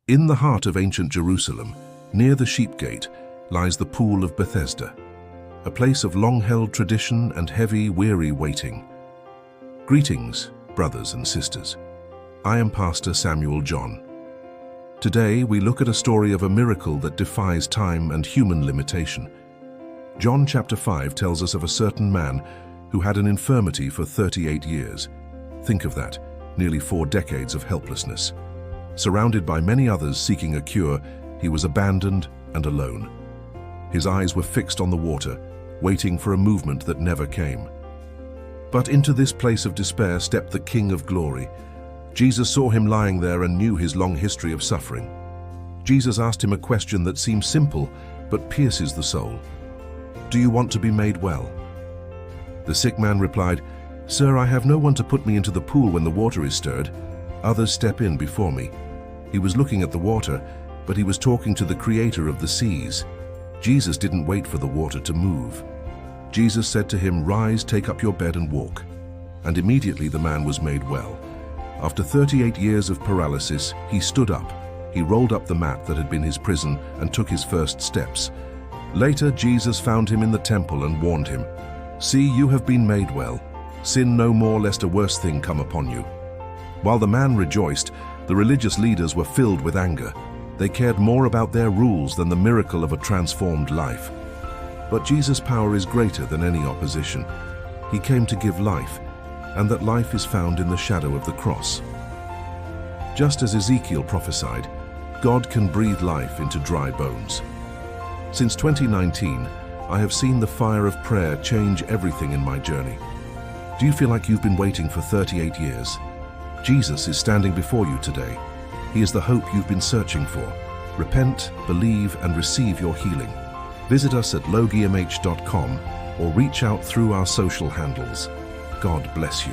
In the heart of ancient Jerusalem, near the Sheep Gate, lies the Pool of Bethesda, a place of long-held tradition and heavy, weary waiting. Greetings, brothers and sisters. I am Pastor Samuel John. Today, we look at a story of a miracle that defies time and human limitation. John chapter 5 tells us of a certain man who had an infirmity for 38 years. Think of that, nearly 4 decades of helplessness. Surrounded by many others seeking a cure, he was abandoned and alone. His eyes were fixed on the water, waiting for a movement that never came. But into this place of despair stepped the King of Glory. Jesus saw him lying there and knew his long history of suffering. Jesus asked him a question that seems simple, but pierces the soul. "Do you want to be made well?" The sick man replied, "Sir, I have no one to put me into the pool when the water is stirred. Others step in before me." He was looking at the water, but he was talking to the Creator of the seas. Jesus didn't wait for the water to move. Jesus said to him, "Rise, take up your bed and walk." And immediately the man was made well. After 38 years of paralysis, he stood up. He rolled up the mat that had been his prison and took his first steps. Later, Jesus found him in the temple and warned him, "See, you have been made well. Sin no more, lest a worse thing come upon you." While the man rejoiced, the religious leaders were filled with anger. They cared more about their rules than the miracle of a transformed life. But Jesus' power is greater than any opposition. He came to give life, and that life is found in the shadow of the cross. Just as Ezekiel prophesied, God can breathe life into dry bones. Since 2019, I have seen the fire of prayer change everything in my journey. Do you feel like you've been waiting for 38 years? Jesus is standing before you today. He is the hope you've been searching for. Repent, believe, and receive your healing. Visit us at logimh.com or reach out through our social handles. God bless you.